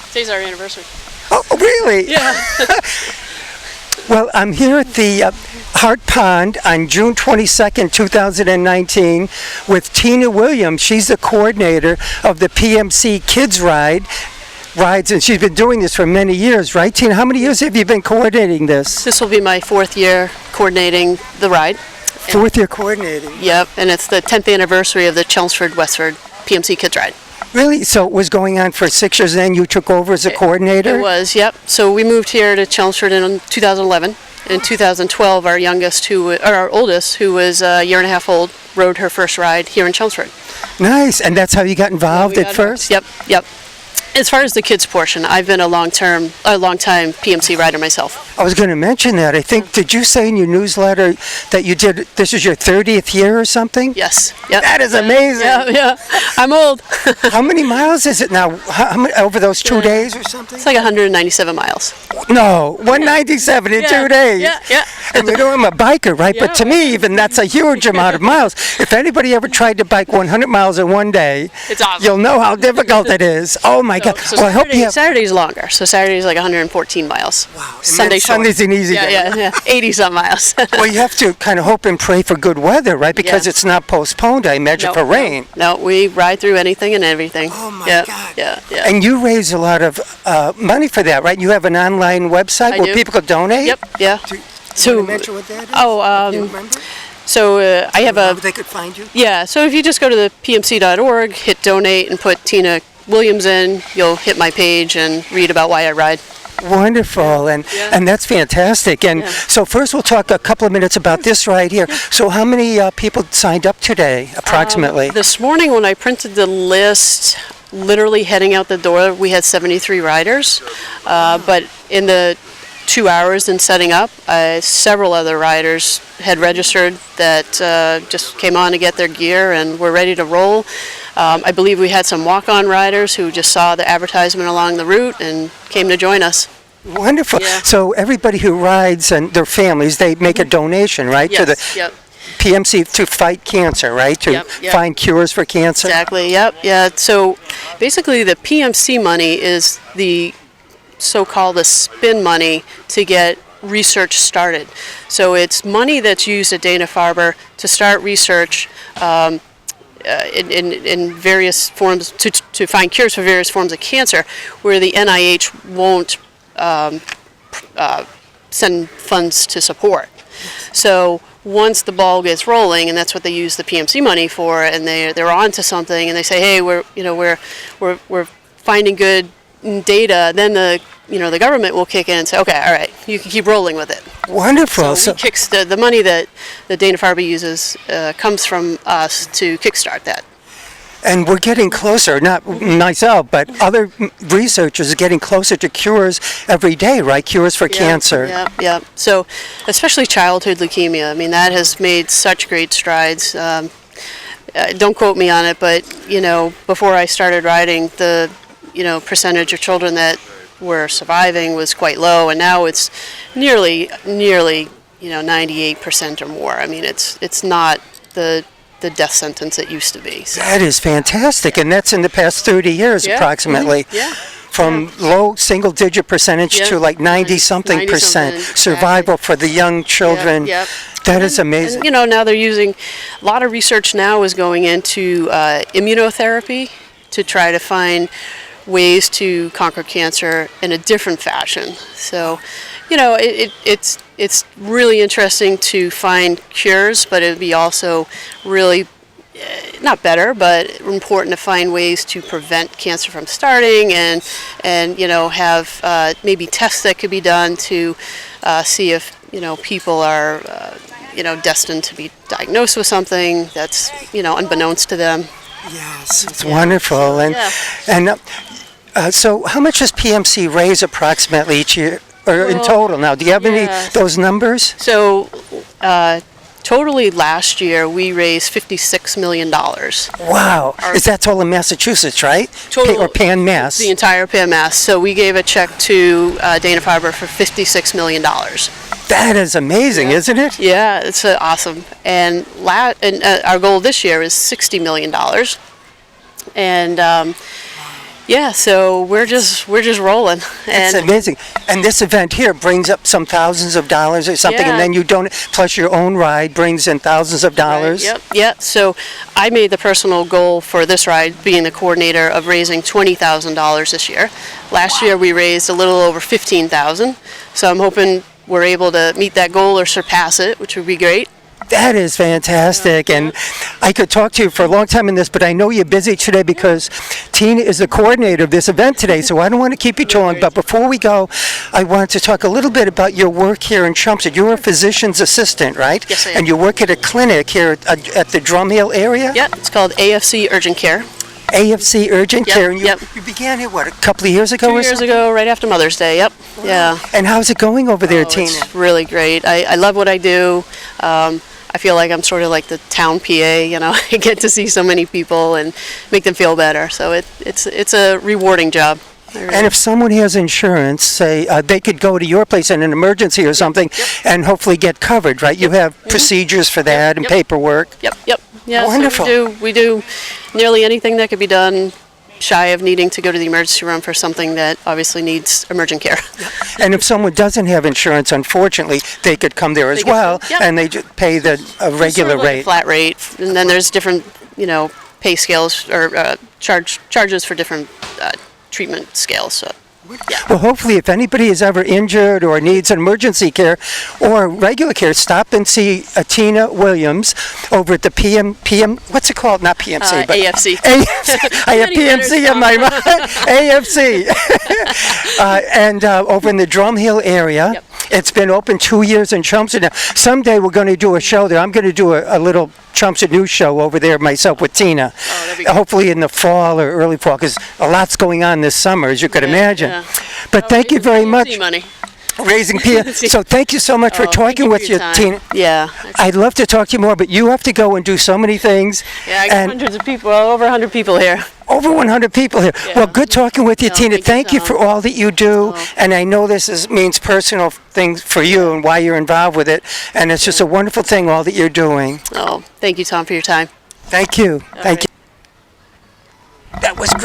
today's our anniversary. Oh, really? Yeah. Well, I'm here at the Hart Pond on June 22nd, 2019 with Tina Williams. She's the coordinator of the PMC Kids Rides, and she's been doing this for many years, right, Tina? How many years have you been coordinating this? This will be my 4th year coordinating the ride. 4th year coordinating? Yep, and it's the 10th anniversary of the Chelmsford Westford PMC Kids Ride. Really? So it was going on for 6 years, and then you took over as a coordinator? It was, yep. So we moved here to Chelmsford in 2011. In 2012, our oldest, who was a year and a half old, rode her first ride here in Chelmsford. Nice. And that's how you got involved at first? Yep. As far as the kids portion, I've been a long time PMC rider myself. I was going to mention that. I think, did you say in your newsletter that you did, this is your 30th year or something? Yes. Yep. That is amazing. Yeah. I'm old. How many miles is it now? How many, over those 2 days or something? It's like 197 miles. No, 197 in 2 days. Yeah. And you know, I'm a biker, right? Yeah. But to me, even that's a huge amount of miles. If anybody ever tried to bike 100 miles in one day, it's awesome. You'll know how difficult it is. Oh my God. So well, I hope you have... Saturday's longer. So Saturday's like 114 miles. Wow. Sunday's an easy day. Yeah. 80-some miles. Well, you have to kind of hope and pray for good weather, right? Because it's not postponed, I imagine, for rain. No, we ride through anything and everything. Oh my God. Yeah. And you raise a lot of money for that, right? You have an online website where people could donate? Yep, yeah. Do you want to mention what that is? Oh, do you remember? So I have How they could find you? Yeah, so if you just go to the pmc.org, hit donate, and put Tina Williams in, you'll hit my page and read about why I ride. Wonderful, and that's fantastic. And so first we'll talk a couple of minutes about this right here. So how many people signed up today, approximately? This morning when I printed the list, literally heading out the door, we had 73 riders. But in the 2 hours in setting up, several other riders had registered that just came on to get their gear and were ready to roll. I believe we had some walk-on riders who just saw the advertisement along the route and came to join us. Wonderful. Yeah. So everybody who rides and their families, they make a donation, right? Yes, to the yep. PMC to fight cancer, right? To find cures for cancer? Exactly, yep. Yeah. So basically the PMC money is the so-called the spin money to get research started. So it's money that's used at Dana-Farber to start research in various forms to find cures for various forms of cancer, where the NIH won't send funds to support. So once the ball gets rolling, and that's what they use the PMC money for, and they're on to something, and they say, hey, we're finding good data, then the government will kick in and say, okay, all right, you can keep rolling with it. Wonderful. So kicks the money that Dana-Farber uses comes from us to kickstart that. And we're getting closer, not myself, but other researchers are getting closer to cures every day, right? Cures for cancer. Yeah. So especially childhood leukemia. I mean, that has made such great strides. Don't quote me on it, but, before I started riding, the, percentage of children that were surviving was quite low, and now it's nearly 98% or more. I mean, it's not the death sentence it used to be. So. That is fantastic, and that's in the past 30 years approximately. Mm-hmm. Yeah. From low single-digit percentage to like 90-something percent survival for the young children. That is amazing. And, now they're using, a lot of research now is going into immunotherapy to try to find ways to conquer cancer in a different fashion. So, it's really interesting to find cures, but it would be also really not better, but important to find ways to prevent cancer from starting, and have maybe tests that could be done to see if people are destined to be diagnosed with something that's unbeknownst to them. Yes, it's wonderful. And so how much does PMC raise approximately each year, or in total now? Do you have any those numbers? So totally last year we raised $56 million. Wow. Is that total in Massachusetts, right? Total, or Pan Mass? The entire Pan Mass. So we gave a check to Dana-Farber for $56 million. That is amazing, isn't it? Yeah, it's awesome. And our goal this year is $60 million. And Yeah, so we're just rolling. It's And amazing. And this event here brings up some thousands of dollars or something, Yeah. and then you donate, plus your own ride brings in thousands of dollars. Yep, yep. So I made the personal goal for this ride, being the coordinator, of raising $20,000 this year. Last year we raised a little over $15,000. So I'm hoping we're able to meet that goal or surpass it, which would be great. That is fantastic, and I could talk to you for a long time in this, but I know you're busy today because Tina is the coordinator of this event today, so I don't want to keep you too long. But before we go, I wanted to talk a little bit about your work here in Chelmsford. You're a physician's assistant, right? Yes, I am. And you work at a clinic here at the Drumhill area? Yep, it's called AFC Urgent Care. AFC Urgent Yep, Care, and yep. you began here, what, a couple of years ago 2 or years something? ago, right after Mother's Day, yep. Yeah. And how's it going over there, Oh, Tina? it's really great. I love what I do. I feel like I'm sort of like the town PA, you know. I get to see so many people and make them feel better. So it's a rewarding job. And if someone has insurance, say, they could go to your place in an emergency or something and hopefully get covered, right? You have procedures for that and Yep. paperwork. Yep, yep. Yeah, Wonderful. So we do nearly anything that could be done, shy of needing to go to the emergency room for something that obviously needs emergent care. And if someone doesn't have insurance, unfortunately, they could come there as They could well, come, yep. and they just pay the regular Sort of like a rate. flat rate, and then there's different, pay scales or charges for different treatment scales. So. Yeah. Well, hopefully, if anybody is ever injured or needs an emergency care or regular care, stop and see Tina Williams over at the what's it called? Not PMC, but AFC. I have Many letters, PMC in my mind. AFC. And over in the Drumhill area. Yep. It's been open 2 years in Chelmsford now. Someday we're going to do a show there. I'm going to do a little Chelmsford news show over there myself with Tina. Oh, that'd be great. Hopefully in the fall or early fall, because a lot's going on this summer, as you could imagine. Yeah. But thank you Raising very PMC much. Money. Raising PMC. So thank you so much for Thank talking you for with your you, time. Tina. Yeah. I'd love to talk to you more, but you have to go and do so many things. Yeah, I got and hundreds of people, over 100 people here. over 100 people here. Yeah. Well, good talking with you, No, Tina. Thank you Tom. for all that you do. Oh. And I know this means personal things for you and why you're involved with it. And it's just a wonderful thing, all that you're doing. Oh, thank you, Tom, for your time. Thank you. Thank right. you. That was great.